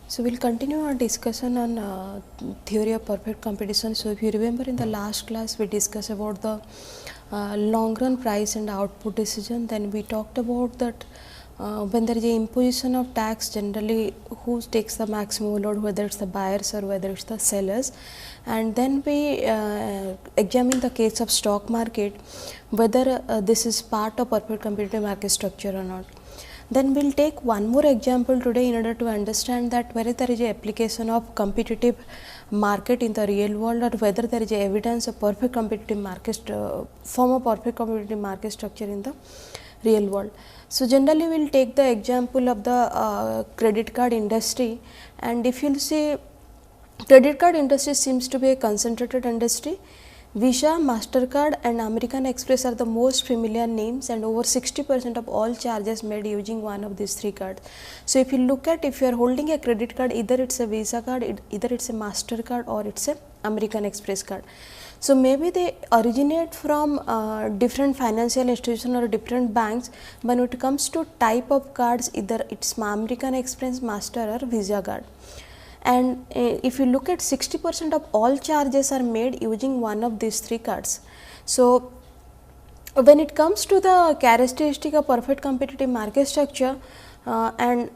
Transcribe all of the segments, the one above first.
So we'll continue our discussion on theory of perfect competition. So if you remember in the last class we discussed about the long run price and output decision. Then we talked about that when there is a imposition of tax, generally who takes the maximum load, whether it's the buyers or whether it's the sellers. And then we examine the case of stock market, whether this is part of perfect competitive market structure or not. Then we will take one more example today in order to understand that whether there is a application of competitive market in the real world or whether there is a evidence of perfect competitive market form of perfect competitive market structure in the real world. So generally we will take the example of the credit card industry, and if you will see, credit card industry seems to be a concentrated industry. Visa, MasterCard and American Express are the most familiar names, and over 60% of all charges made using one of these three cards. So if you look at, if you are holding a credit card, either it's a Visa card, either it's a MasterCard or it's a American Express card. So maybe they originate from different financial institutions or different banks, but when it comes to type of cards, either it's American Express, Master or Visa card. And if you look at 60% of all charges are made using one of these three cards. So when it comes to the characteristic of perfect competitive market structure and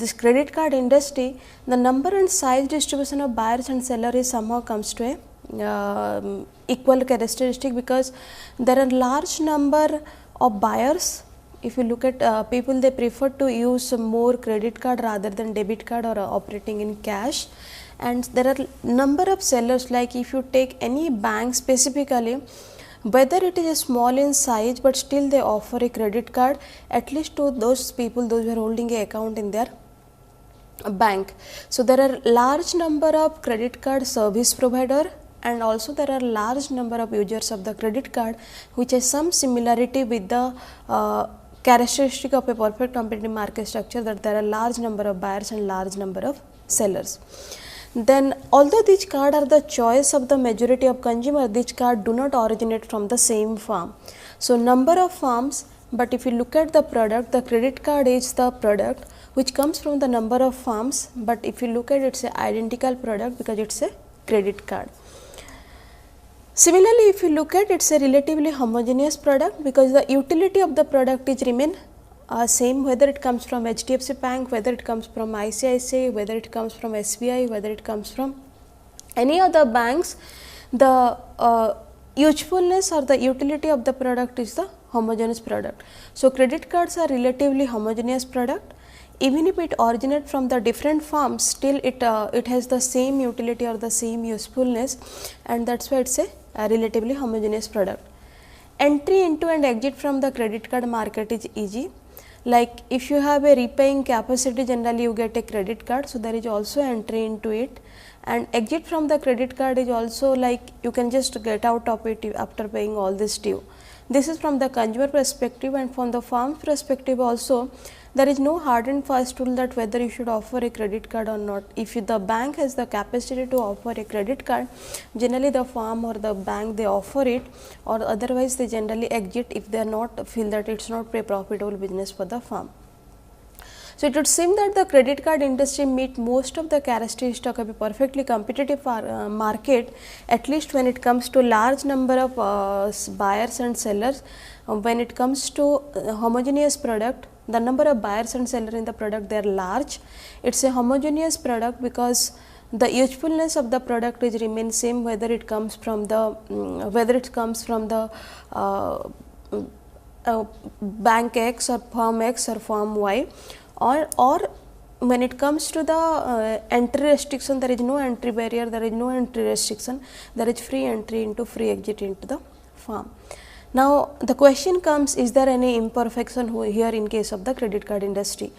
this credit card industry, the number and size distribution of buyers and sellers is somehow comes to a equal characteristic, because there are large number of buyers. If you look at people, they prefer to use more credit card rather than debit card or operating in cash. And there are number of sellers, like if you take any bank specifically, whether it is small in size but still they offer a credit card at least to those people, those who are holding an account in their bank. So there are large number of credit card service provider, and also there are large number of users of the credit card which has some similarity with the characteristic of a perfect competitive market structure, that there are large number of buyers and large number of sellers. Then although these cards are the choice of the majority of consumers, these cards do not originate from the same firm. So number of firms, but if you look at the product, the credit card is the product which comes from the number of firms, but if you look at it's an identical product because it's a credit card. Similarly, if you look at, it's a relatively homogeneous product because the utility of the product is remain same, whether it comes from HDFC Bank, whether it comes from ICICI, whether it comes from SBI, whether it comes from any other banks, the usefulness or the utility of the product is the homogeneous product. So credit cards are relatively homogeneous product. Even if it originates from the different firms, still it has the same utility or the same usefulness, and that's why it's a relatively homogeneous product. Entry into and exit from the credit card market is easy. Like if you have a repaying capacity, generally you get a credit card, so there is also entry into it, and exit from the credit card is also like you can just get out of it after paying all this due. This is from the consumer perspective, and from the firm perspective also, there is no hard and fast rule that whether you should offer a credit card or not. If the bank has the capacity to offer a credit card, generally the firm or the bank they offer it, or otherwise they generally exit if they are not feel that it's not a profitable business for the firm. So it would seem that the credit card industry meet most of the characteristics of a perfectly competitive market, at least when it comes to large number of buyers and sellers. When it comes to homogeneous product, the number of buyers and sellers in the product, they are large. It's a homogeneous product because the usefulness of the product is remain same, whether it comes from the bank X or firm X or firm Y, or when it comes to the entry restriction, there is no entry barrier, there is no entry restriction, there is free entry into free exit into the firm. Now the question comes, is there any imperfection here in case of the credit card industry?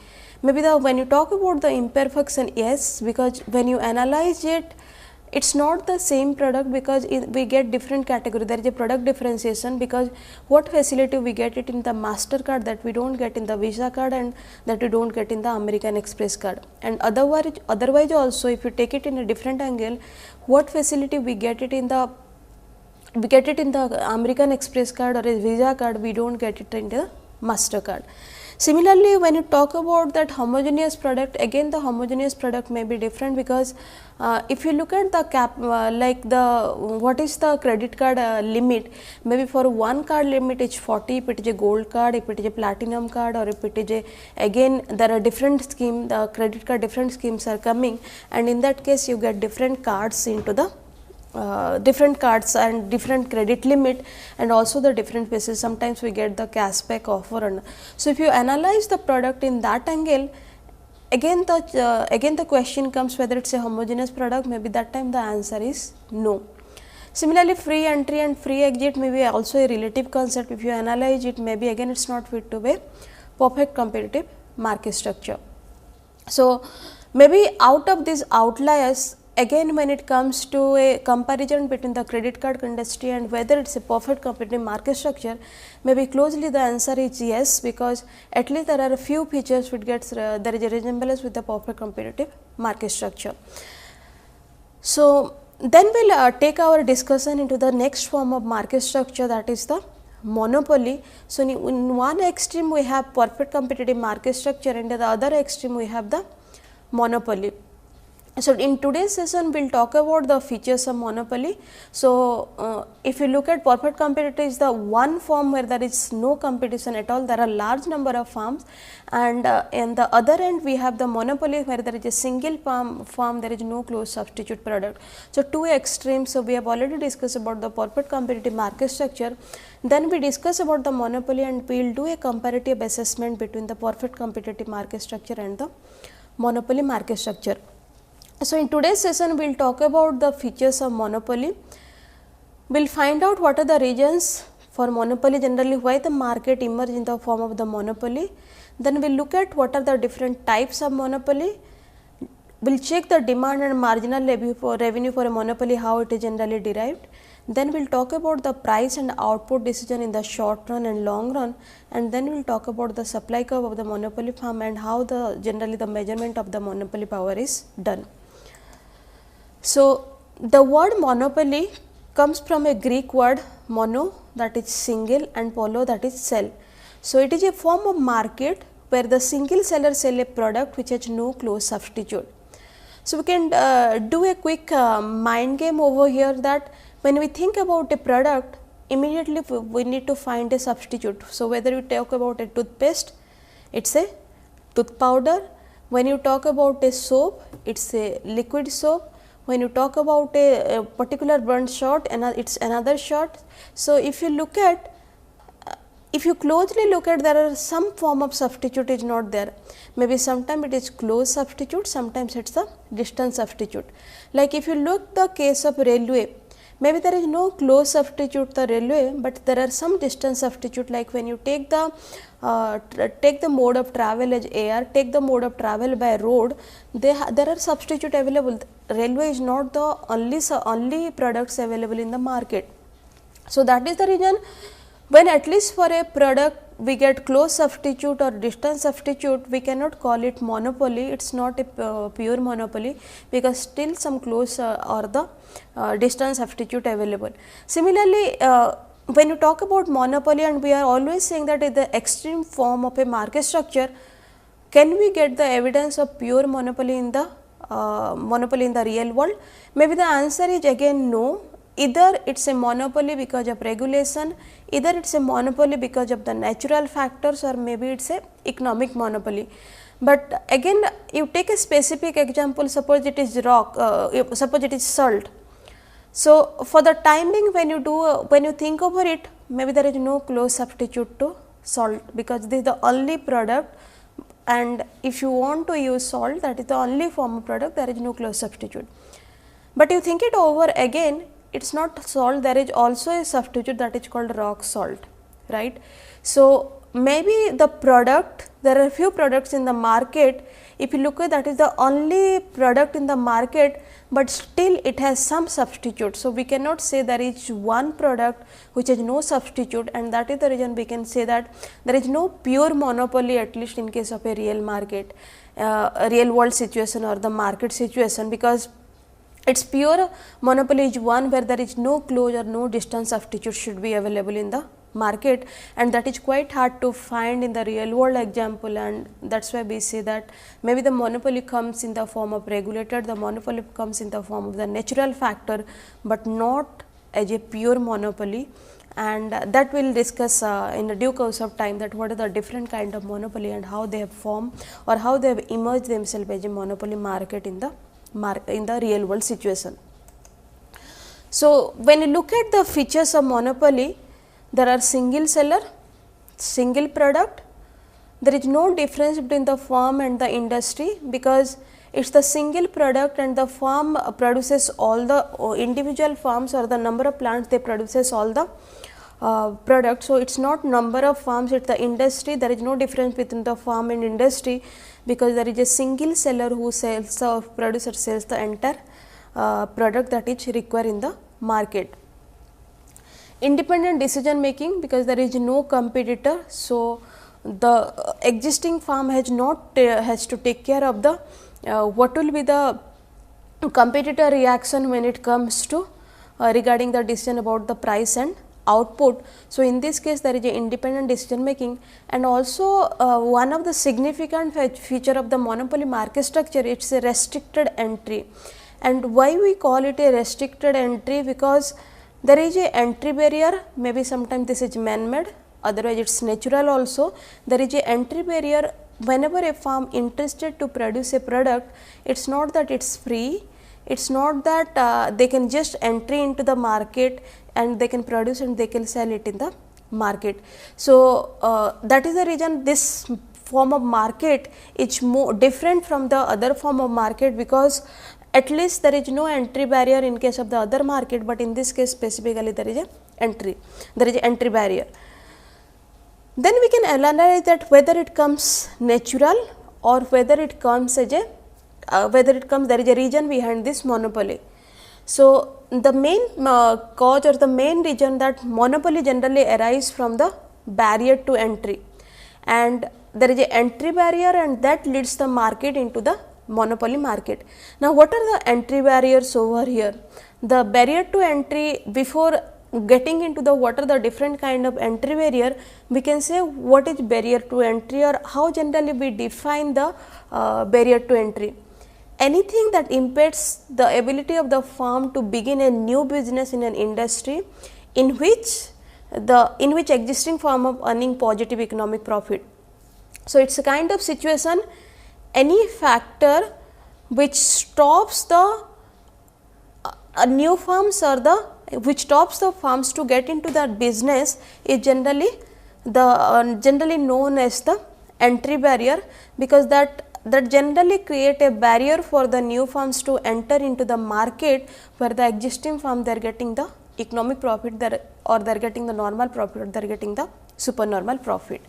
Maybe when you talk about the imperfection, yes, because when you analyze it, it's not the same product, because we get different category. There is a product differentiation, because what facility we get it in the MasterCard that we don't get in the Visa card, and that we don't get in the American Express card. And otherwise also, if you take it in a different angle, what facility we get it in the American Express card or a Visa card, we don't get it in the MasterCard. Similarly, when you talk about that homogeneous product, again the homogeneous product may be different, because if you look at the like the what is the credit card limit, maybe for one card limit is 40, if it is a gold card, if it is a platinum card, or if it is a, again there are different scheme, the credit card different schemes are coming, and in that case you get different cards into the different cards and different credit limit, and also the different basis, sometimes we get the cashback offer. And so, if you analyze the product in that angle, again the question comes whether it is a homogeneous product, maybe that time the answer is no. Similarly, free entry and free exit may be also a relative concept. If you analyze it, maybe again it is not fit to be perfect competitive market structure. So, maybe out of these outliers, again when it comes to a comparison between the credit card industry and whether it is a perfect competitive market structure, maybe closely the answer is yes, because at least there are a few features which gets there is a resemblance with the perfect competitive market structure. So, then we will take our discussion into the next form of market structure, that is the monopoly. So, in one extreme we have perfect competitive market structure, and in the other extreme we have the monopoly. So, in today's session we will talk about the features of monopoly. So, if you look at perfect competitive is the one form where there is no competition at all, there are large number of firms, and in the other end we have the monopoly where there is a single firm, there is no close substitute product. So, two extremes. So, we have already discussed about the perfect competitive market structure, then we discuss about the monopoly, and we will do a comparative assessment between the perfect competitive market structure and the monopoly market structure. So, in today's session we will talk about the features of monopoly. We will find out what are the reasons for monopoly, generally why the market emerge in the form of the monopoly. Then we will look at what are the different types of monopoly. We will check the demand and marginal revenue for a monopoly, how it is generally derived. Then we will talk about the price and output decision in the short run and long run, and then we will talk about the supply curve of the monopoly firm and how the generally the measurement of the monopoly power is done. So, the word monopoly comes from a Greek word mono, that is single, and polo, that is sell. So, it is a form of market where the single seller sell a product which has no close substitute. So, we can do a quick mind game over here, that when we think about a product, immediately we need to find a substitute. So, whether you talk about a toothpaste, it is a tooth powder. When you talk about a soap, it is a liquid soap. When you talk about a particular burnt shirt, it is another shirt. So, if you look at, if you closely look at, there are some form of substitute is not there. Maybe sometimes it is close substitute, sometimes it is a distance substitute. Like if you look the case of railway, maybe there is no close substitute the railway, but there are some distance substitute, like when you take the mode of travel as air, take the mode of travel by road, there are substitute available. Railway is not the only products available in the market. So, that is the reason when at least for a product we get close substitute or distance substitute, we cannot call it monopoly. It is not a pure monopoly, because still some close or the distance substitute available. Similarly, when you talk about monopoly, and we are always saying that in the extreme form of a market structure, can we get the evidence of pure monopoly in the real world? Maybe the answer is again no. Either it is a monopoly because of regulation, either it is a monopoly because of the natural factors, or maybe it is a economic monopoly. But again, you take a specific example, suppose it is rock, suppose it is salt. So, for the time being, when you think over it, maybe there is no close substitute to salt, because this is the only product, and if you want to use salt, that is the only form of product, there is no close substitute. But you think it over again, it is not salt, there is also a substitute, that is called rock salt, right. So, maybe the product, there are few products in the market, if you look at that is the only product in the market, but still it has some substitute. So, we cannot say there is one product which has no substitute, and that is the reason we can say that there is no pure monopoly, at least in case of a real market, real world situation or the market situation, because its pure monopoly is one where there is no close or no distance substitute should be available in the market, and that is quite hard to find in the real world example, and that is why we say that maybe the monopoly comes in the form of regulated, the monopoly comes in the form of the natural factor, but not as a pure monopoly. And that we will discuss in the due course of time, that what are the different kind of monopoly and how they have formed or how they have emerged themselves as a monopoly market in the real world situation. So, when you look at the features of monopoly, there are single seller, single product, there is no difference between the firm and the industry, because it is the single product and the firm produces all the individual firms or the number of plants they produces all the product. So, it is not number of farms, it is the industry, there is no difference between the farm and industry, because there is a single seller who sells the producer sells the entire product that is required in the market. Independent decision making, because there is no competitor. So, the existing farm has to take care of the what will be the competitor reaction when it comes to regarding the decision about the price and output. So, in this case there is a independent decision making, and also one of the significant feature of the monopoly market structure, it is a restricted entry. And why we call it a restricted entry? Because there is a entry barrier, maybe sometimes this is man made, otherwise it is natural also. There is a entry barrier whenever a farm interested to produce a product, it is not that it is free, it is not that they can just entry into the market and they can produce and they can sell it in the market. So, that is the reason this form of market is more different from the other form of market, because at least there is no entry barrier in case of the other market, but in this case specifically there is a entry barrier. Then we can analyze that whether it comes natural or whether it comes as a there is a reason behind this monopoly. So, the main cause or the main reason that monopoly generally arise from the barrier to entry, and there is a entry barrier and that leads the market into the monopoly market. Now, what are the entry barriers over here? The barrier to entry, before getting into the what are the different kind of entry barrier, we can say what is barrier to entry or how generally we define the barrier to entry. Anything that impedes the ability of the firm to begin a new business in an industry in which existing firm of earning positive economic profit. So, it is a kind of situation, any factor which stops the new firms or which stops the firms to get into that business is generally known as the entry barrier, because that generally create a barrier for the new firms to enter into the market, where the existing firm they are getting the economic profit or they are getting the normal profit or they are getting the supernormal profit.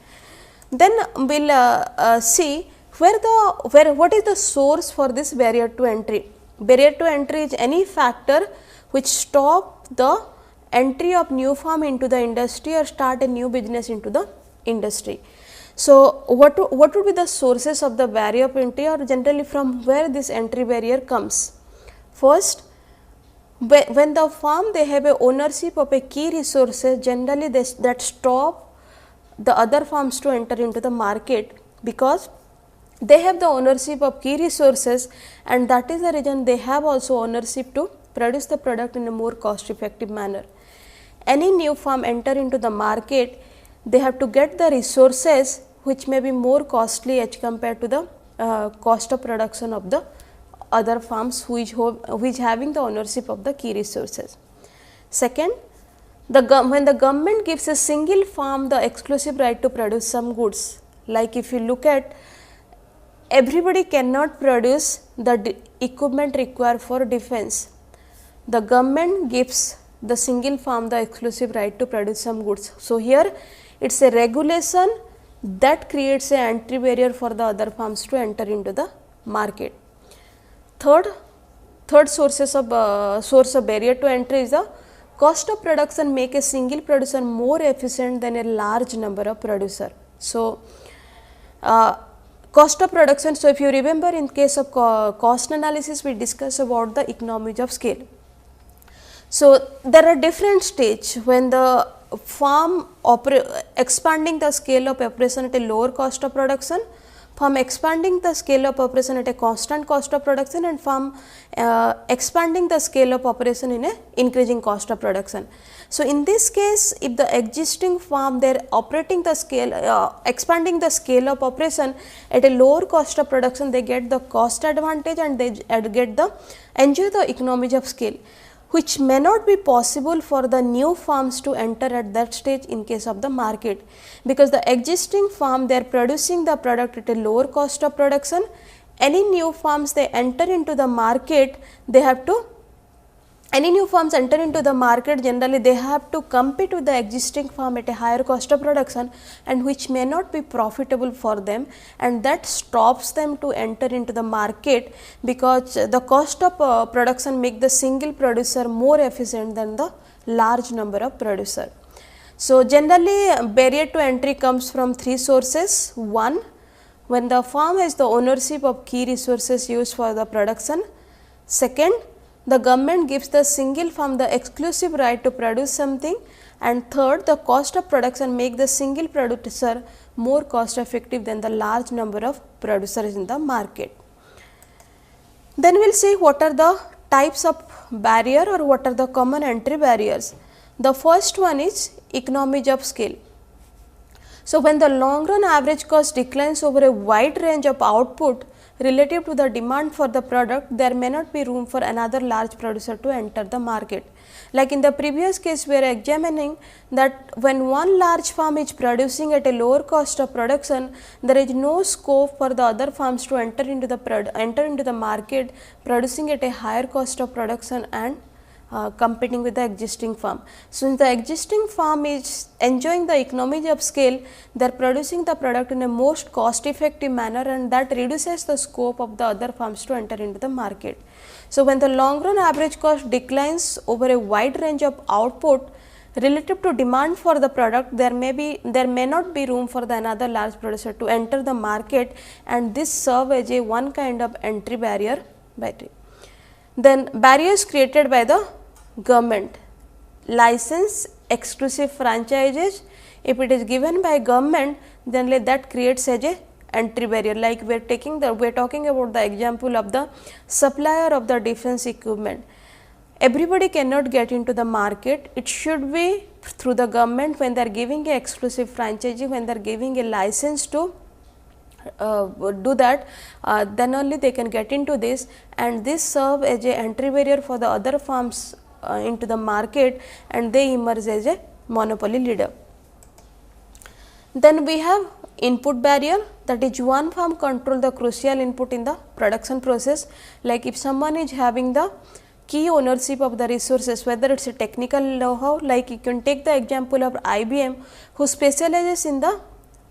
Then we will see what is the source for this barrier to entry. Barrier to entry is any factor which stop the entry of new firm into the industry or start a new business into the industry. So, what would be the sources of the barrier of entry, or generally from where this entry barrier comes? First, when the firm they have a ownership of a key resources, generally that stop the other firms to enter into the market, because they have the ownership of key resources, and that is the reason they have also ownership to produce the product in a more cost effective manner. Any new firm enter into the market, they have to get the resources which may be more costly as compared to the cost of production of the other firms which having the ownership of the key resources. Second, when the government gives a single firm the exclusive right to produce some goods, like if you look at, everybody cannot produce the equipment required for defense. The government gives the single firm the exclusive right to produce some goods. So, here it is a regulation that creates an entry barrier for the other firms to enter into the market. Third source of barrier to entry is the cost of production make a single producer more efficient than a large number of producer. So, cost of production. So, if you remember, in case of cost analysis we discuss about the economies of scale. So, there are different stages when the farm expanding the scale of operation at a lower cost of production, farm expanding the scale of operation at a constant cost of production, and farm expanding the scale of operation in a increasing cost of production. So, in this case, if the existing farm they are operating the scale expanding the scale of operation at a lower cost of production, they get the cost advantage and they get the enjoy the economies of scale, which may not be possible for the new farms to enter at that stage in case of the market, because the existing farm they are producing the product at a lower cost of production. Any new farms they enter into the market, they have to generally they have to compete with the existing farm at a higher cost of production, and which may not be profitable for them, and that stops them to enter into the market, because the cost of production make the single producer more efficient than the large number of producer. So, generally barrier to entry comes from three sources. One, when the farm has the ownership of key resources used for the production. Second, the government gives the single farm the exclusive right to produce something, and third, the cost of production make the single producer more cost effective than the large number of producers in the market. Then we will see what are the types of barrier or what are the common entry barriers. The first one is economies of scale. So, when the long run average cost declines over a wide range of output relative to the demand for the product, there may not be room for another large producer to enter the market. Like in the previous case, we are examining that when one large farm is producing at a lower cost of production, there is no scope for the other farms to enter into the market producing at a higher cost of production and competing with the existing farm. Since the existing farm is enjoying the economies of scale, they are producing the product in a most cost effective manner, and that reduces the scope of the other farms to enter into the market. So, when the long run average cost declines over a wide range of output relative to demand for the product, there may not be room for the another large producer to enter the market, and this serve as a one kind of entry barrier. Then barriers created by the government, license, exclusive franchises. If it is given by government, then that creates as a entry barrier. Like we are talking about the example of the supplier of the defense equipment. Everybody cannot get into the market. It should be through the government. When they are giving a exclusive franchise, when they are giving a license to do that, then only they can get into this, and this serve as a entry barrier for the other farms into the market, and they emerge as a monopoly leader. Then we have input barrier, that is one farm control the crucial input in the production process. Like if someone is having the key ownership of the resources, whether it is a technical know-how, like you can take the example of IBM who specializes in the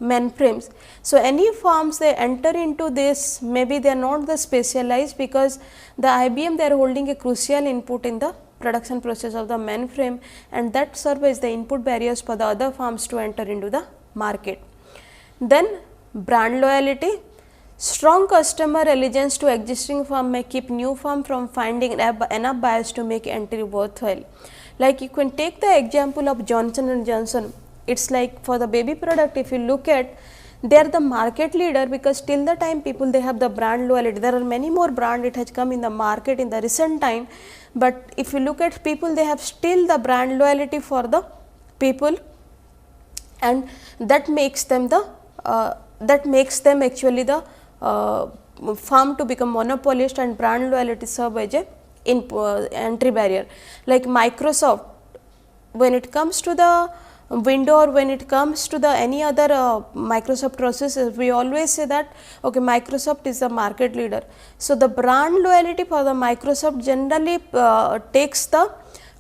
mainframes. So, any firms they enter into this, maybe they are not the specialized, because the IBM they are holding a crucial input in the production process of the mainframe, and that serves as the input barriers for the other firms to enter into the market. Then brand loyalty, strong customer allegiance to existing firm may keep new firm from finding enough buyers to make entry worthwhile. Like you can take the example of Johnson & Johnson. It's like for the baby product, if you look at, they are the market leader, because till the time people they have the brand loyalty. There are many more brand it has come in the market in the recent time, but if you look at people, they have still the brand loyalty for the people, and that makes them actually the firm to become monopolist, and brand loyalty serve as a entry barrier. Like Microsoft, when it comes to the window or when it comes to the any other Microsoft processes, we always say that okay, Microsoft is the market leader. So, the brand loyalty for the Microsoft generally takes the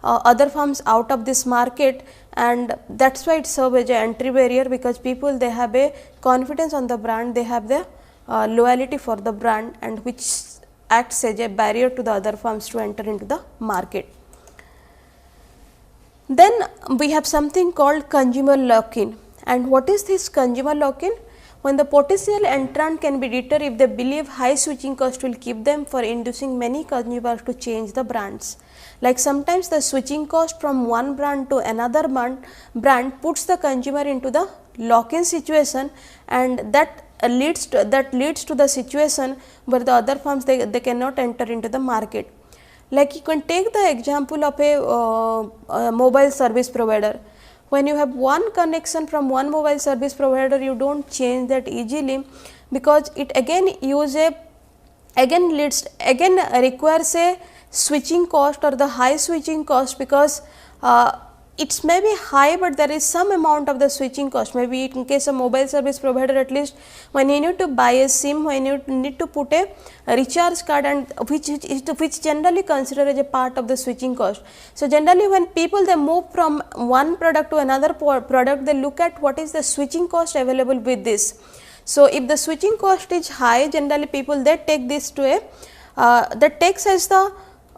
other firms out of this market, and that is why it serves as an entry barrier, because people they have a confidence on the brand, they have the loyalty for the brand, and which acts as a barrier to the other firms to enter into the market. Then we have something called consumer lock-in. And what is this consumer lock-in? when the potential entrant can be deterred if they believe high switching cost will keep them for inducing many consumers to change the brands. Like sometimes the switching cost from one brand to another brand puts the consumer into the lock-in situation, and that leads to the situation where the other firms they cannot enter into the market. Like you can take the example of a mobile service provider. When you have one connection from one mobile service provider, you don't change that easily, because it again requires a switching cost or the high switching cost, because it's maybe high, but there is some amount of the switching cost. Maybe in case of mobile service provider, at least when you need to buy a SIM, when you need to put a recharge card, and which generally considered as a part of the switching cost. So generally when people they move from one product to another product, they look at what is the switching cost available with this. So if the switching cost is high, generally people they take this to a that takes as the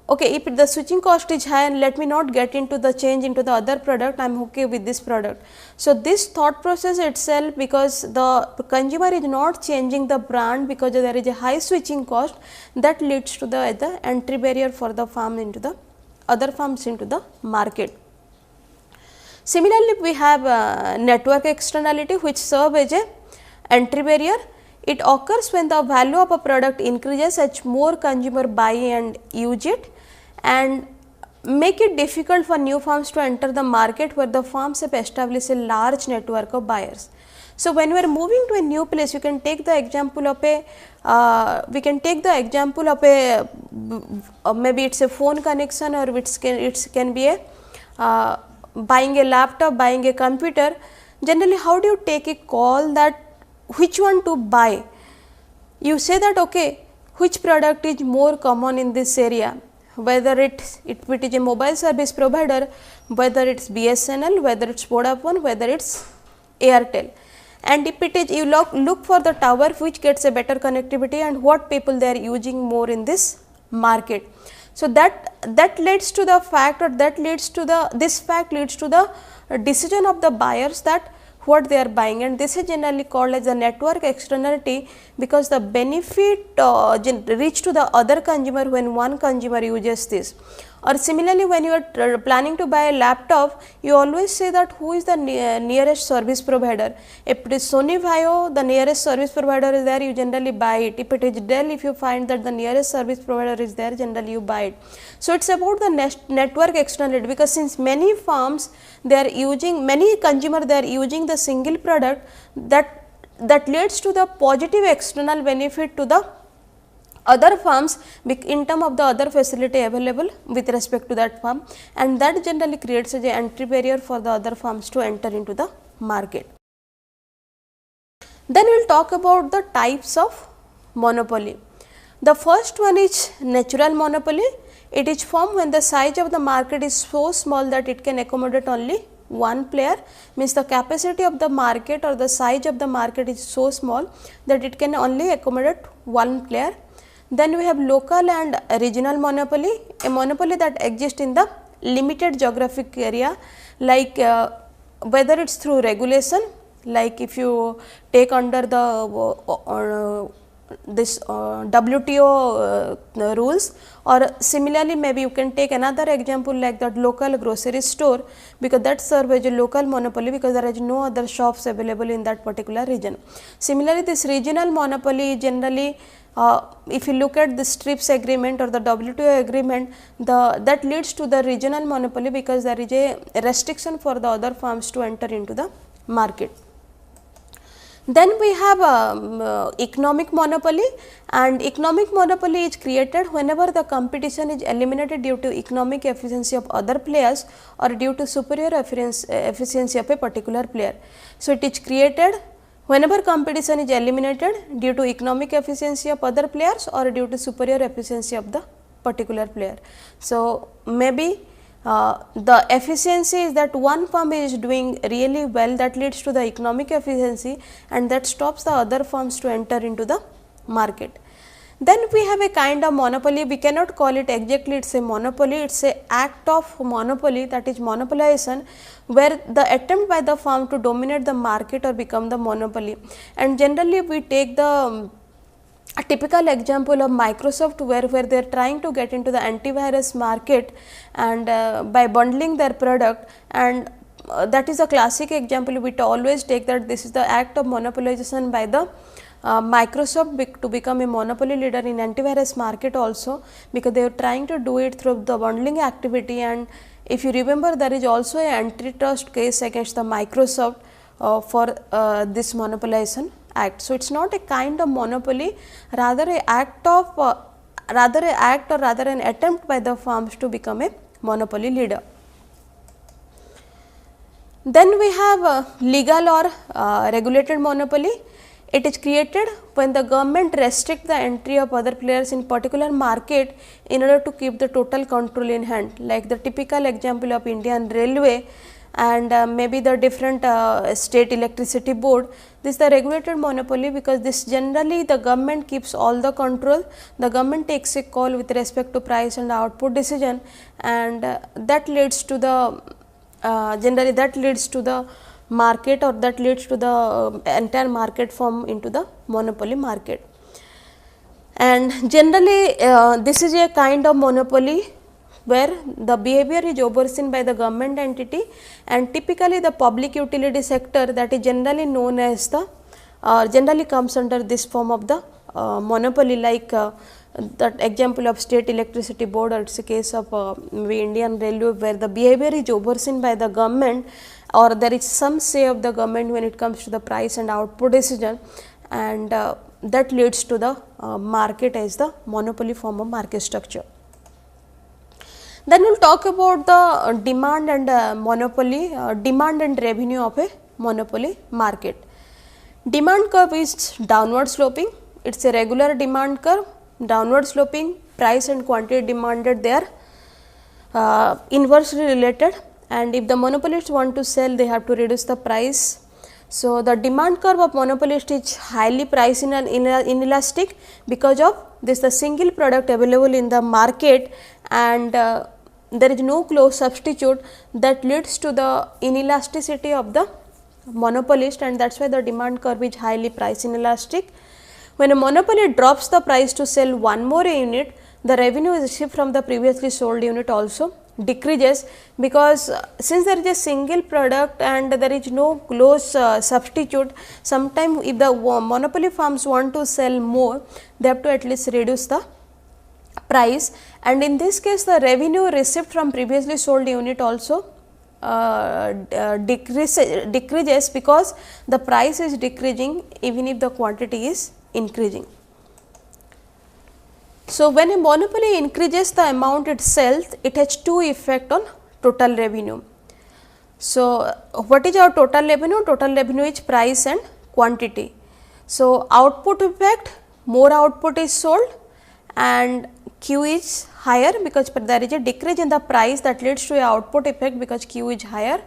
okay, if the switching cost is high and let me not get into the change into the other product, I am okay with this product. So this thought process itself, because the consumer is not changing the brand because there is a high switching cost, that leads to the entry barrier for the firm into the other firms into the market. Similarly, we have network externality, which serve as a entry barrier. It occurs when the value of a product increases as more consumer buy and use it, and make it difficult for new firms to enter the market where the firms have established a large network of buyers. So when we are moving to a new place, you can take the example of a maybe it's a phone connection, or it can be a buying a laptop, buying a computer. Generally, how do you take a call that which one to buy? You say that okay, which product is more common in this area, whether it is a mobile service provider, whether it's BSNL, whether it's Vodafone, whether it's Airtel. And if it is, you look for the tower which gets a better connectivity and what people they are using more in this market. So that leads to the fact, or this fact leads to the decision of the buyers that what they are buying, and this is generally called as the network externality, because the benefit reach to the other consumer when one consumer uses this. Or similarly, when you are planning to buy a laptop, you always say that who is the nearest service provider. If it is Sony Vaio, the nearest service provider is there, you generally buy it. If it is Dell, if you find that the nearest service provider is there, generally you buy it. So it's about the network externality, because since many firms they are using, many consumer they are using the single product, that leads to the positive external benefit to the other firms in terms of the other facility available with respect to that firm, and that generally creates as an entry barrier for the other firms to enter into the market. Then we will talk about the types of monopoly. The first one is natural monopoly. It is formed when the size of the market is so small that it can accommodate only one player, means the capacity of the market or the size of the market is so small that it can only accommodate one player. Then we have local and regional monopoly, a monopoly that exists in the limited geographic area, like whether it is through regulation, like if you take under the WTO rules, or similarly maybe you can take another example like that local grocery store, because that serves as a local monopoly because there is no other shops available in that particular region. Similarly, this regional monopoly generally if you look at the TRIPS agreement or the WTO agreement, that leads to the regional monopoly because there is a restriction for the other firms to enter into the market. Then we have economic monopoly, and economic monopoly is created whenever the competition is eliminated due to economic efficiency of other players or due to superior efficiency of a particular player. So, it is created whenever competition is eliminated due to economic efficiency of other players or due to superior efficiency of the particular player. So, maybe the efficiency is that one firm is doing really well, that leads to the economic efficiency and that stops the other firms to enter into the market. Then we have a kind of monopoly, we cannot call it exactly it is a monopoly, it is a act of monopoly, that is monopolization, where the attempt by the firm to dominate the market or become the monopoly. And generally we take the a typical example of Microsoft, where they are trying to get into the antivirus market and by bundling their product, and that is a classic example we always take, that this is the act of monopolization by the Microsoft to become a monopoly leader in antivirus market also, because they are trying to do it through the bundling activity. And if you remember, there is also a antitrust case against the Microsoft for this monopolization act. So, it is not a kind of monopoly, rather a act of rather an attempt by the firms to become a monopoly leader. Then we have legal or regulated monopoly. It is created when the government restricts the entry of other players in particular market in order to keep the total control in hand, like the typical example of Indian Railway and maybe the different state electricity board. This is the regulated monopoly, because this generally the government keeps all the control, the government takes a call with respect to price and output decision, and that leads to the generally that leads to the market, or that leads to the entire market form into the monopoly market. And generally this is a kind of monopoly where the behavior is overseen by the government entity, and typically the public utility sector, that is generally known as the generally comes under this form of the monopoly, like that example of state electricity board, or it is a case of maybe Indian Railway, where the behavior is overseen by the government, or there is some say of the government when it comes to the price and output decision, and that leads to the market as the monopoly form of market structure. Then we will talk about the demand and monopoly, demand and revenue of a monopoly market. Demand curve is downward sloping, it is a regular demand curve, downward sloping, price and quantity demanded, they are inversely related, and if the monopolists want to sell, they have to reduce the price. So, the demand curve of monopolist is highly price inelastic, because of this the single product available in the market, and there is no close substitute, that leads to the inelasticity of the monopolist, and that is why the demand curve is highly price inelastic. When a monopoly drops the price to sell one more unit, the revenue received from the previously sold unit also decreases, because since there is a single product and there is no close substitute, sometimes if the monopoly firms want to sell more, they have to at least reduce the price, and in this case the revenue received from previously sold unit also decreases, because the price is decreasing even if the quantity is increasing. So, when a monopoly increases the amount it sells, it has two effects on total revenue. So, what is our total revenue? Total revenue is price and quantity. So, output effect, more output is sold and Q is higher, because there is a decrease in the price, that leads to a output effect because Q is higher.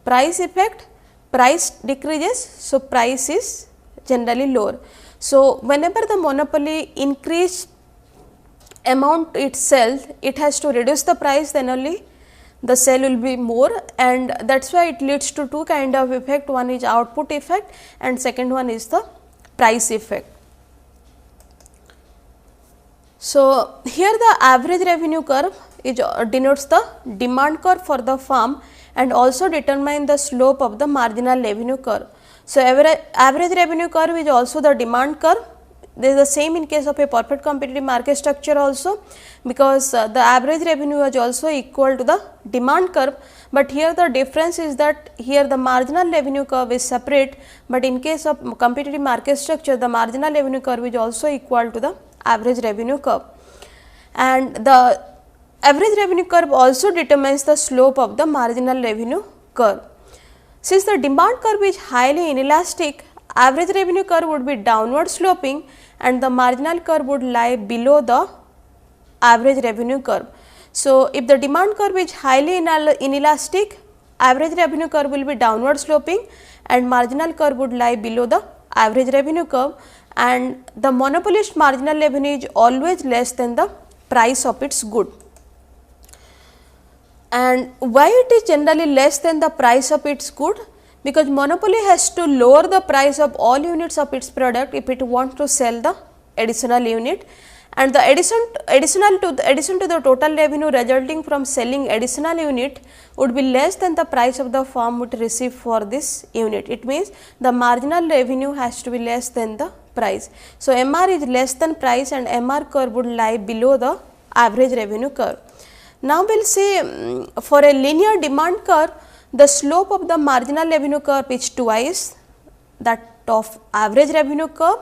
Price effect, price decreases, so price is generally lower. So, whenever the monopoly increase amount it sells, it has to reduce the price, then only the sale will be more, and that is why it leads to two kind of effect, one is output effect and second one is the price effect. So, here the average revenue curve is denotes the demand curve for the firm and also determine the slope of the marginal revenue curve. So, average revenue curve is also the demand curve. This is the same in case of a perfect competitive market structure also, because the average revenue is also equal to the demand curve, but here the difference is that here the marginal revenue curve is separate, but in case of competitive market structure the marginal revenue curve is also equal to the average revenue curve, and the average revenue curve also determines the slope of the marginal revenue curve. Since the demand curve is highly inelastic, average revenue curve would be downward sloping and the marginal curve would lie below the average revenue curve. So, if the demand curve is highly inelastic, average revenue curve will be downward sloping and marginal curve would lie below the average revenue curve, and the monopolist marginal revenue is always less than the price of its good. And why it is generally less than the price of its good? Because monopoly has to lower the price of all units of its product if it wants to sell the additional unit, and the addition to the total revenue resulting from selling additional unit would be less than the price of the firm would receive for this unit. It means the marginal revenue has to be less than the price. So, MR is less than price and MR curve would lie below the average revenue curve. Now, we will see for a linear demand curve, the slope of the marginal revenue curve is twice that of average revenue curve,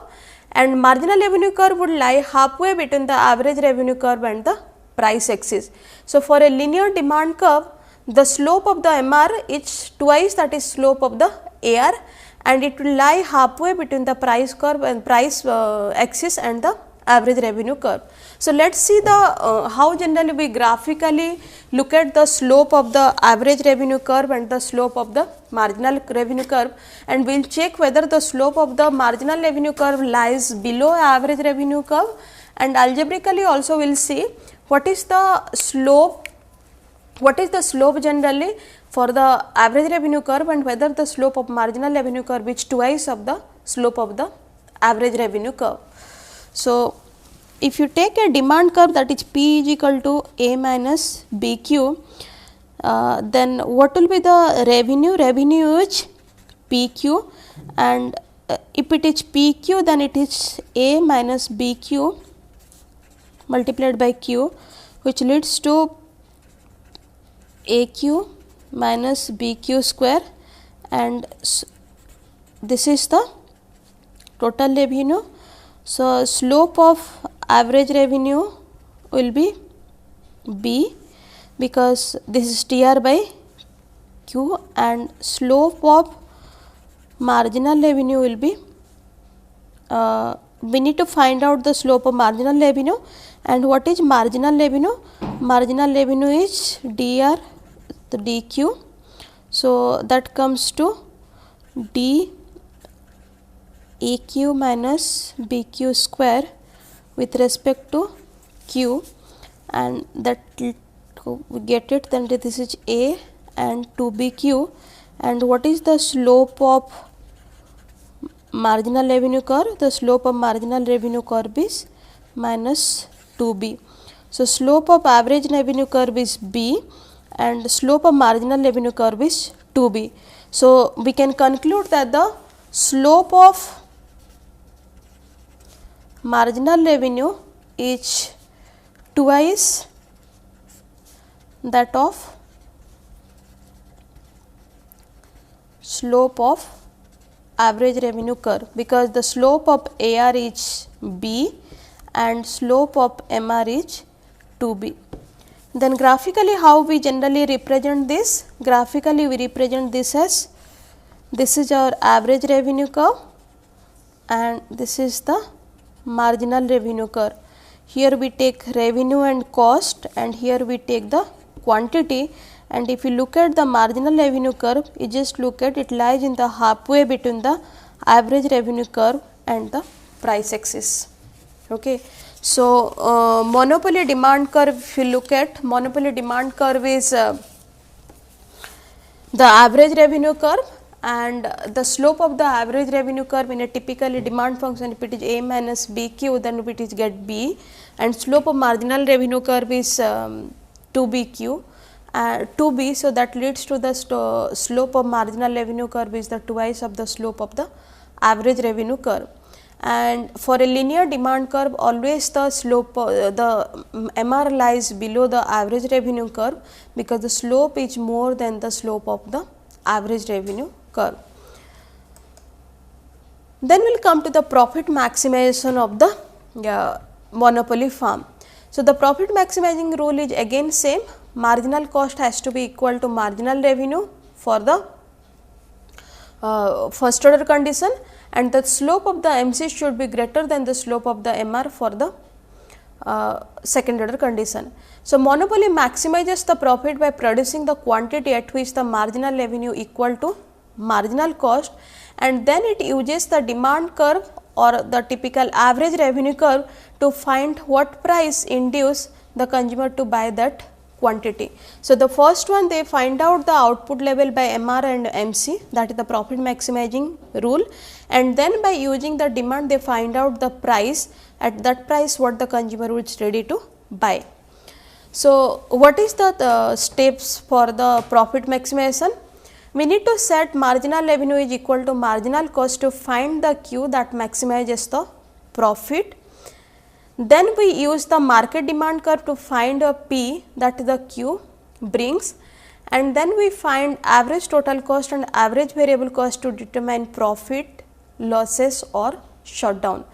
and marginal revenue curve would lie halfway between the average revenue curve and the price axis. So, for a linear demand curve, the slope of the MR is twice that is slope of the AR, and it will lie halfway between the price curve and price axis and the average revenue curve. So, let us see the how generally we graphically look at the slope of the average revenue curve and the slope of the marginal revenue curve, and we will check whether the slope of the marginal revenue curve lies below average revenue curve, and algebraically also we will see what is the slope generally for the average revenue curve, and whether the slope of marginal revenue curve is twice of the slope of the average revenue curve. So, if you take a demand curve that is P is equal to A minus BQ, then what will be the revenue? Revenue is PQ, and if it is PQ, then it is A minus BQ multiplied by Q, which leads to AQ minus BQ square, and this is the total revenue. So, slope of average revenue will be B, because this is TR by Q, and slope of marginal revenue will be, we need to find out the slope of marginal revenue, and what is marginal revenue? Marginal revenue is DR the DQ. So, that comes to D AQ minus BQ square with respect to Q, and that we get it, then this is A and 2BQ, and what is the slope of marginal revenue curve? The slope of marginal revenue curve is minus 2B. So, slope of average revenue curve is B and slope of marginal revenue curve is 2B. So, we can conclude that the slope of marginal revenue is twice that of slope of average revenue curve, because the slope of AR is B and slope of MR is 2B. Then graphically how we generally represent this? Graphically we represent this as, this is our average revenue curve and this is the marginal revenue curve. Here we take revenue and cost, and here we take the quantity, and if you look at the marginal revenue curve, you just look at it lies in the halfway between the average revenue curve and the price axis. Okay. So, monopoly demand curve, if you look at monopoly demand curve is the average revenue curve, and the slope of the average revenue curve in a typically demand function, if it is A minus BQ, then it is get B, and slope of marginal revenue curve is 2BQ, 2B. So, that leads to the slope of marginal revenue curve is the twice of the slope of the average revenue curve. And for a linear demand curve, always the slope the MR lies below the average revenue curve, because the slope is more than the slope of the average revenue curve. Then we will come to the profit maximization of the monopoly firm. So, the profit maximizing rule is again same, marginal cost has to be equal to marginal revenue for the first order condition, and the slope of the MC should be greater than the slope of the MR for the second order condition. So, monopoly maximizes the profit by producing the quantity at which the marginal revenue equal to marginal cost, and then it uses the demand curve or the typical average revenue curve to find what price induce the consumer to buy that quantity. So, the first one, they find out the output level by MR and MC, that is the profit maximizing rule, and then by using the demand they find out the price, at that price what the consumer is ready to buy. So, what is the steps for the profit maximization? We need to set marginal revenue is equal to marginal cost to find the Q that maximizes the profit. Then we use the market demand curve to find a P that the Q brings, and then we find average total cost and average variable cost to determine profit, losses or shutdown.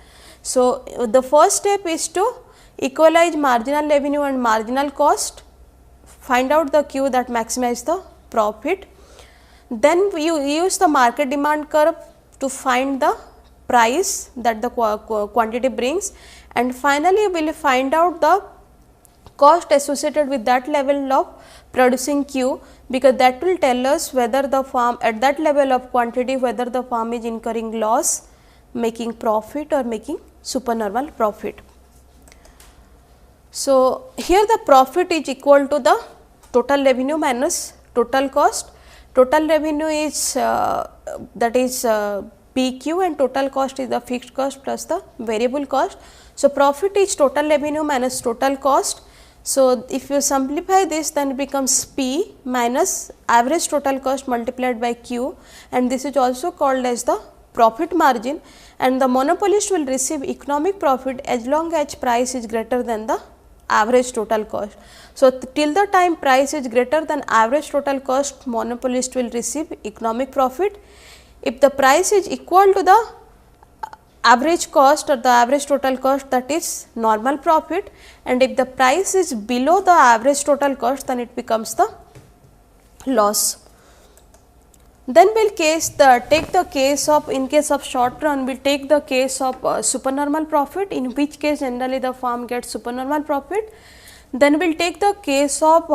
So, the first step is to equalize marginal revenue and marginal cost, find out the Q that maximize the profit. Then we use the market demand curve to find the price that the quantity brings, and finally we will find out the cost associated with that level of producing Q, because that will tell us whether the farm at that level of quantity, whether the farm is incurring loss, making profit or making supernormal profit. So, here the profit is equal to the total revenue minus total cost. Total revenue is that is PQ, and total cost is the fixed cost plus the variable cost. So, profit is total revenue minus total cost. So, if you simplify this, then it becomes P minus average total cost multiplied by Q, and this is also called as the profit margin, and the monopolist will receive economic profit as long as price is greater than the average total cost. So, till the time price is greater than average total cost, monopolist will receive economic profit. If the price is equal to the average cost or the average total cost, that is normal profit, and if the price is below the average total cost, then it becomes the loss. Then we will take the case of, in case of short run, we will take the case of supernormal profit, in which case generally the farm gets supernormal profit. Then we will take the case of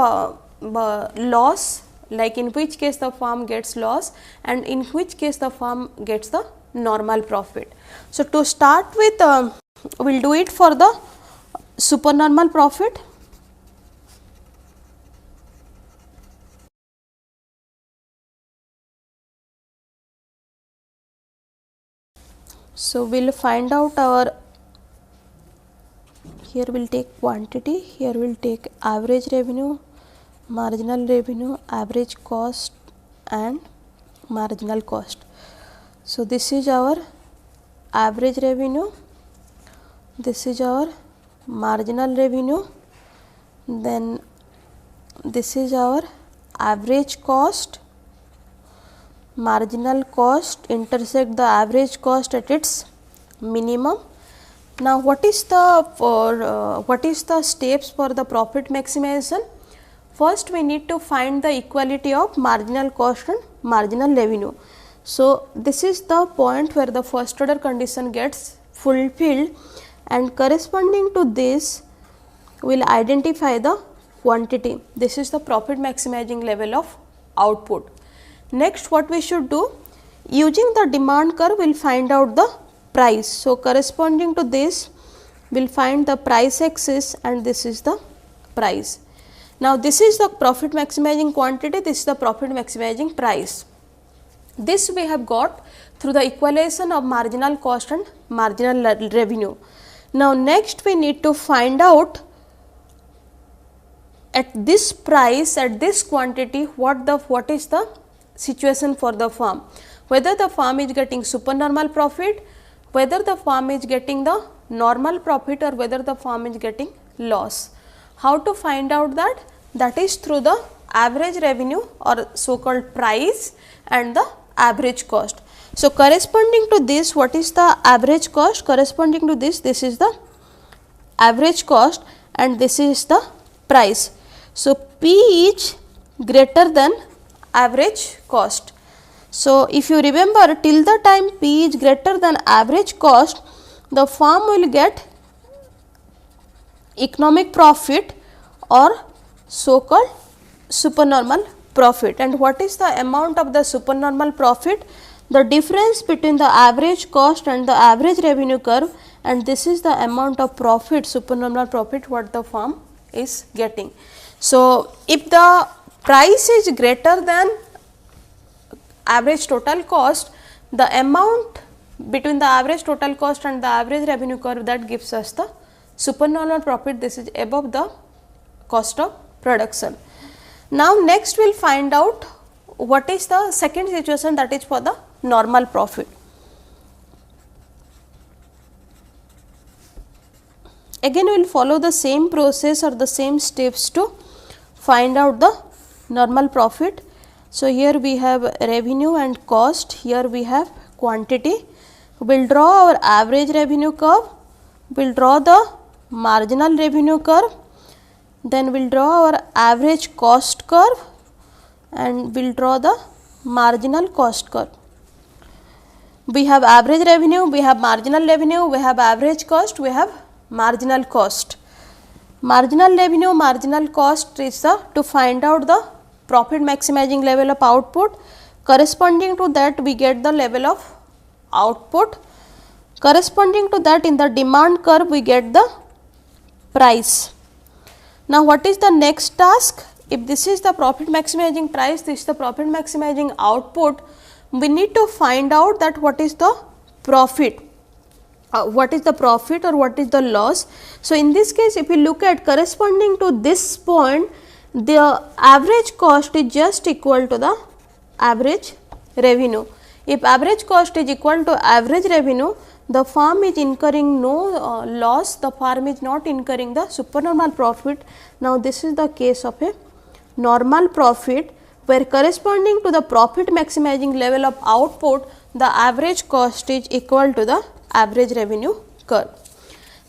loss, like in which case the farm gets loss, and in which case the farm gets the normal profit. So, to start with, we will do it for the supernormal profit. So, we will find out our, here we will take quantity, here we will take average revenue, marginal revenue, average cost and marginal cost. So, this is our average revenue, this is our marginal revenue, then this is our average cost, marginal cost intersect the average cost at its minimum. Now, what is the steps for the profit maximization? First, we need to find the equality of marginal cost and marginal revenue. So, this is the point where the first order condition gets fulfilled, and corresponding to this we will identify the quantity. This is the profit maximizing level of output. Next, what we should do, using the demand curve we will find out the price. So, corresponding to this we will find the price axis, and this is the price. Now, this is the profit maximizing quantity, this is the profit maximizing price. This we have got through the equalization of marginal cost and marginal revenue. Now, next we need to find out at this price, at this quantity, what is the situation for the farm, whether the farm is getting supernormal profit, whether the farm is getting the normal profit, or whether the farm is getting loss. How to find out that? That is through the average revenue or so called price and the average cost. So, corresponding to this, what is the average cost? Corresponding to this, this is the average cost and this is the price. So, P is greater than average cost. So, if you remember, till the time P is greater than average cost, the farm will get economic profit or so called supernormal profit. And what is the amount of the supernormal profit? the difference between the average cost and the average revenue curve, and this is the amount of profit, supernormal profit, what the firm is getting. So, if the price is greater than average total cost, the amount between the average total cost and the average revenue curve, that gives us the supernormal profit. This is above the cost of production. Now, next we will find out what is the second situation, that is for the normal profit. Again we will follow the same process or the same steps to find out the normal profit. So, here we have revenue and cost, here we have quantity. We will draw our average revenue curve, we will draw the marginal revenue curve, then we will draw our average cost curve, and we will draw the marginal cost curve. We have average revenue, we have marginal revenue, we have average cost, we have marginal cost. Marginal revenue, marginal cost is to find out the profit maximizing level of output. Corresponding to that, we get the level of output. Corresponding to that, in the demand curve, we get the price. Now, what is the next task? If this is the profit maximizing price, this is the profit maximizing output, we need to find out that what is the profit. What is the profit or what is the loss. So, in this case, if we look at corresponding to this point, the average cost is just equal to the average revenue. If average cost is equal to average revenue, the firm is incurring no loss, the firm is not incurring the supernormal profit. Now, this is the case of a normal profit, where corresponding to the profit maximizing level of output, the average cost is equal to the average revenue curve.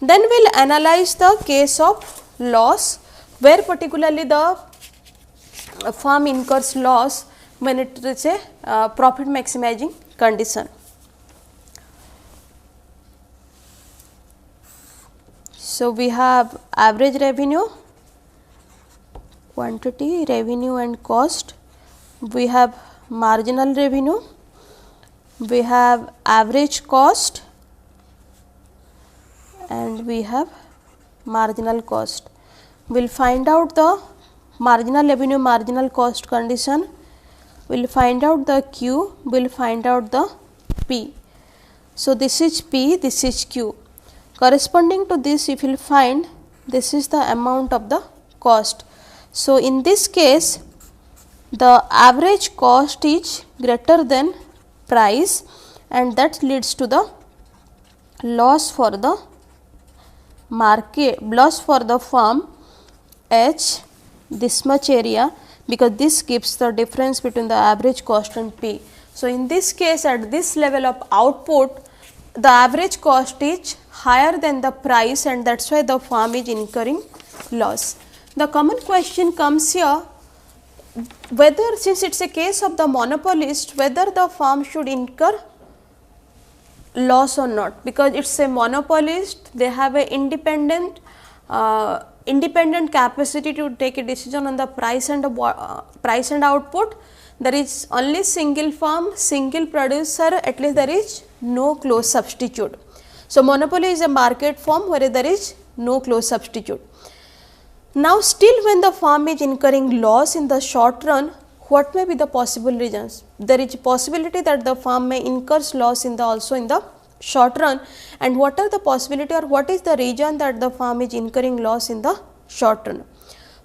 Then we will analyze the case of loss, where particularly the firm incurs loss when it is a profit maximizing condition. So, we have average revenue, quantity, revenue and cost. We have marginal revenue, we have average cost, and we have marginal cost. We will find out the marginal revenue, marginal cost condition, we will find out the Q, we will find out the P. So, this is P, this is Q. Corresponding to this, if you will find, this is the amount of the cost. So, in this case, the average cost is greater than price, and that leads to the loss for the market, loss for the firm H, this much area, because this gives the difference between the average cost and P. So, in this case, at this level of output, the average cost is higher than the price, and that is why the firm is incurring loss. The common question comes here, whether, since it is a case of the monopolist, whether the firm should incur loss or not, because it is a monopolist, they have a independent capacity to take a decision on the price and output. There is only single firm, single producer, at least there is no close substitute. So, monopoly is a market form where there is no close substitute. Now, still when the firm is incurring loss in the short run, what may be the possible reasons? There is a possibility that the firm may incur loss in the also in the short run, and what are the possibility or what is the reason that the firm is incurring loss in the short run?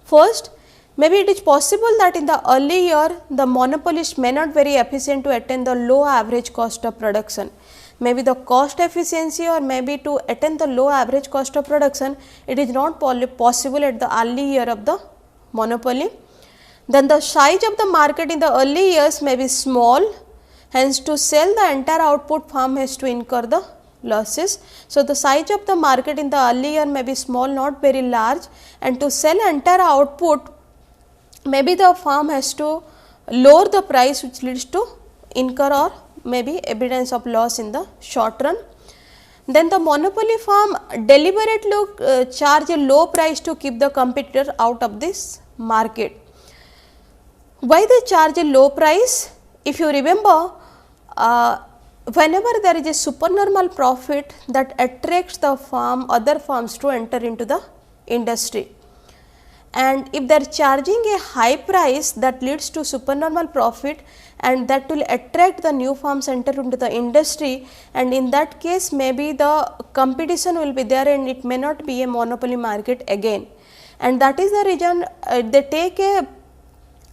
First, maybe it is possible that in the early year the monopolist may not very efficient to attain the low average cost of production. Maybe the cost efficiency, or maybe to attain the low average cost of production, it is not possible at the early year of the monopoly. Then the size of the market in the early years may be small, hence to sell the entire output firm has to incur the losses. So, the size of the market in the early year may be small, not very large, and to sell entire output, maybe the firm has to lower the price, which leads to incur or maybe evidence of loss in the short run. Then the monopoly firm deliberately charge a low price to keep the competitor out of this market. Why they charge a low price? If you remember, whenever there is a supernormal profit that attracts the other firms to enter into the industry. And if they are charging a high price, that leads to supernormal profit, and that will attract the new firms enter into the industry, and in that case maybe the competition will be there and it may not be a monopoly market again. And that is the reason they take a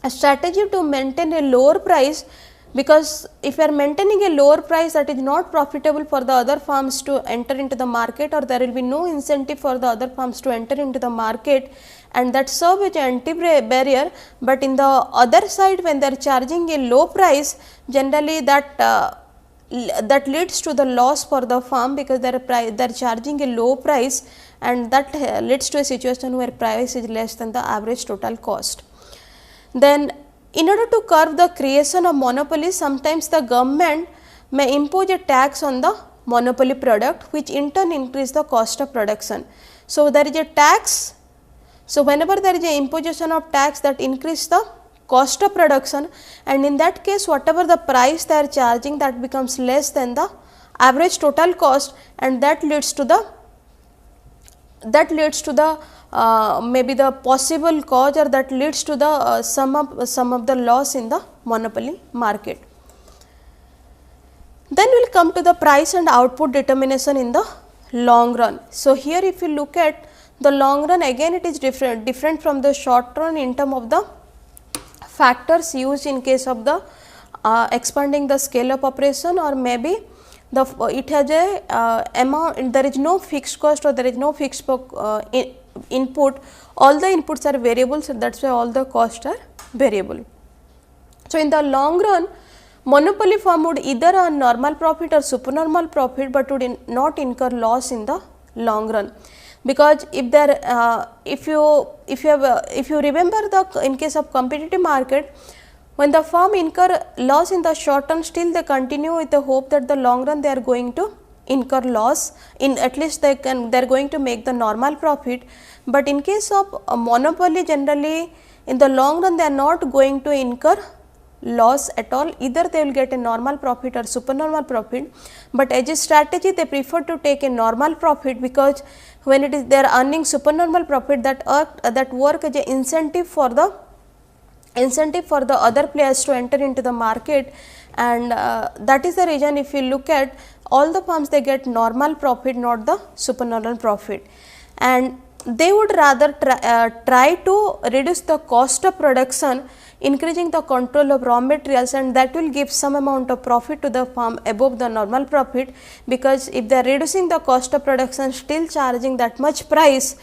strategy to maintain a lower price, because if you are maintaining a lower price, that is not profitable for the other firms to enter into the market, or there will be no incentive for the other firms to enter into the market, and that serve as an anti barrier. But in the other side, when they are charging a low price, generally that leads to the loss for the firm, because they are charging a low price, and that leads to a situation where price is less than the average total cost. Then in order to curb the creation of monopoly, sometimes the government may impose a tax on the monopoly product, which in turn increase the cost of production. So there is a tax. So whenever there is a imposition of tax, that increase the cost of production, and in that case whatever the price they are charging, that becomes less than the average total cost, and that leads to the maybe the possible cause, or that leads to the some of the loss in the monopoly market. Then we will come to the price and output determination in the long run. So here if you look at the long run, again it is different from the short run in terms of the factors used in case of the expanding the scale of operation, or maybe it has a amount, there is no fixed cost or there is no fixed input, all the inputs are variable, so that is why all the costs are variable. So in the long run, monopoly firm would either earn normal profit or supernormal profit, but would not incur loss in the long run, because if there if you remember the in case of competitive market, when the firm incur loss in the short term, still they continue with the hope that the long run they are going to incur loss, in at least they are going to make the normal profit. But in case of a monopoly, generally in the long run they are not going to incur loss at all, either they will get a normal profit or supernormal profit. But as a strategy they prefer to take a normal profit, because when it is they are earning supernormal profit, that work as a incentive for the other players to enter into the market, and that is the reason if you look at all the firms, they get normal profit, not the supernormal profit, and they would rather try to reduce the cost of production, increasing the control of raw materials, and that will give some amount of profit to the firm above the normal profit, because if they are reducing the cost of production, still charging that much price,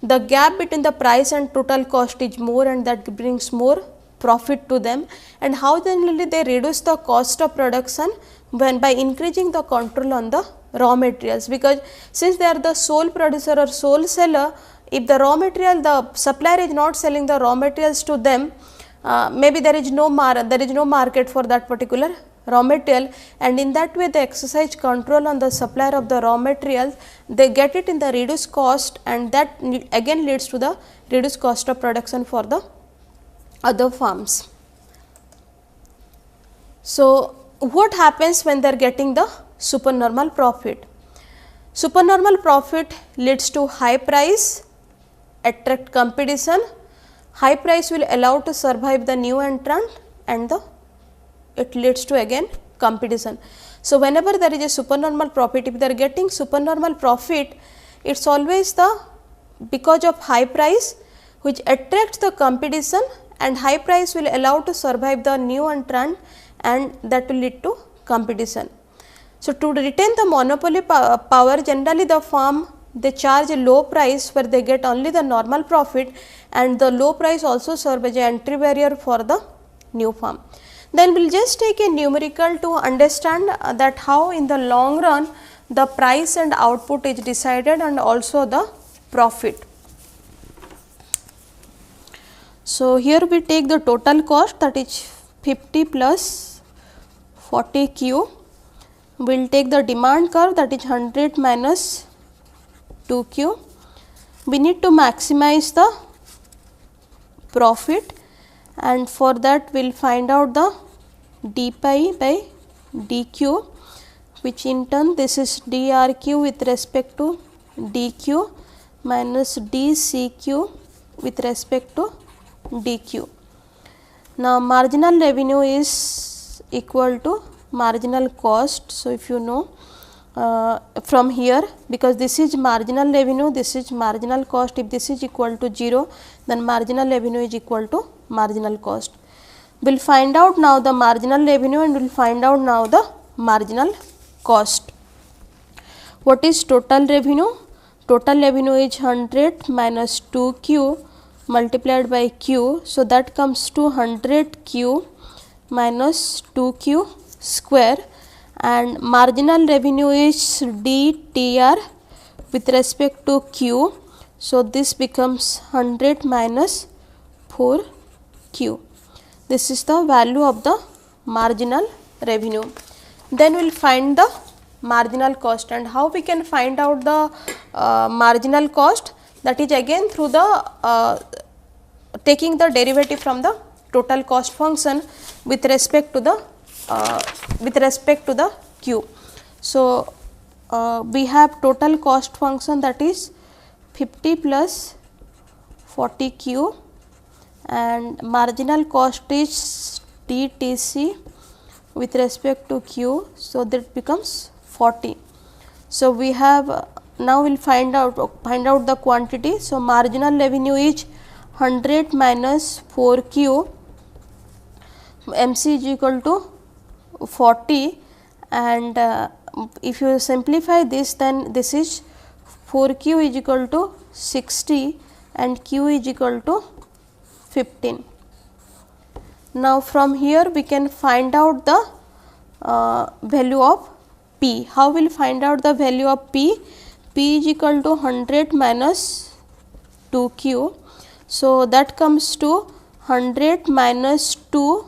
the gap between the price and total cost is more, and that brings more profit to them. And how generally they reduce the cost of production? When by increasing the control on the raw materials, because since they are the sole producer or sole seller, if the raw material, the supplier is not selling the raw materials to them, maybe there is no market for that particular raw material, and in that way they exercise control on the supplier of the raw materials, they get it in the reduced cost, and that again leads to the reduced cost of production for the other firms. So what happens when they are getting the supernormal profit? Supernormal profit leads to high price, attract competition. High price will allow to survive the new entrant, and it leads to again competition. So whenever there is a supernormal profit, if they are getting supernormal profit, it is always because of high price which attracts the competition, and high price will allow to survive the new entrant, and that will lead to competition. So to retain the monopoly power, generally the firm they charge a low price where they get only the normal profit, and the low price also serve as an entry barrier for the new firm. Then we will just take a numerical to understand that how in the long run the price and output is decided, and also the profit. So here we take the total cost, that is 50 plus 40 Q. We will take the demand curve, that is 100 minus 2 Q. We need to maximize the profit, and for that we will find out the d pi by dq, which in turn this is drq with respect to dq minus dcq with respect to dq. Now marginal revenue is equal to marginal cost. So if you know from here, because this is marginal revenue, this is marginal cost, if this is equal to 0, then marginal revenue is equal to marginal cost. We will find out now the marginal revenue and we will find out now the marginal cost. What is total revenue? Total revenue is 100 minus 2q multiplied by q. So that comes to 100q minus 2q square, and marginal revenue is dtr with respect to q. So this becomes 100 minus 4q. This is the value of the marginal revenue. Then we will find the marginal cost, and how we can find out the marginal cost? That is again through the taking the derivative from the total cost function with respect to the q. So we have total cost function, that is 50 plus 40q, and marginal cost is dtc with respect to q. So that becomes 40. So we have now we will find out the quantity. So marginal revenue is 100 minus 4q, MC is equal to 40, and if you simplify this, then this is 4q is equal to 60 and q is equal to 15. Now from here we can find out the value of P. How will find out the value of P? P is equal to 100 minus 2q. So that comes to 100 minus 2,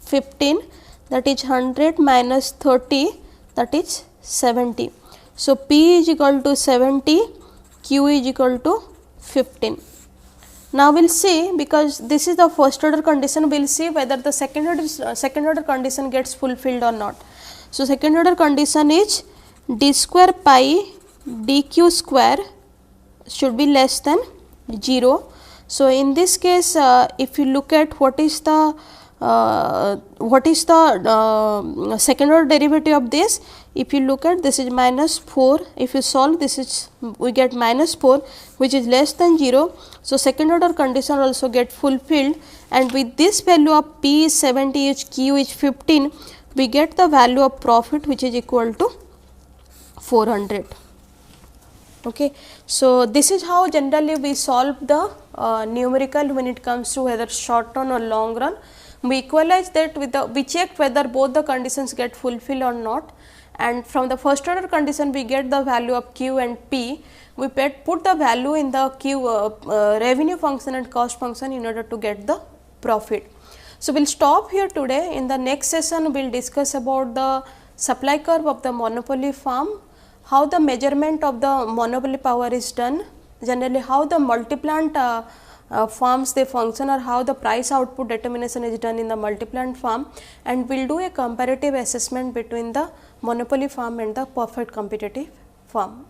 15, that is 100 minus 30, that is 70. So P is equal to 70, Q is equal to 15. Now we will see, because this is the first order condition, we will see whether the second order condition gets fulfilled or not. So second order condition is d square pi dq square should be less than 0. So in this case, if you look at what is the second order derivative of this, if you look at, this is minus 4, if you solve this is, we get minus 4, which is less than 0. So second order condition also get fulfilled, and with this value of P is 70, is Q is 15, we get the value of profit, which is equal to 400. Okay. So this is how generally we solve the numerical when it comes to whether short run or long run. We equalize that with the, we check whether both the conditions get fulfilled or not, and from the first order condition we get the value of Q and P. We put the value in the Q revenue function and cost function in order to get the profit. So we will stop here today. In the next session we will discuss about the supply curve of the monopoly farm, how the measurement of the monopoly power is done, generally how the multi-plant farms they function, or how the price output determination is done in the multi-plant farm, and we will do a comparative assessment between the monopoly farm and the perfect competitive farm.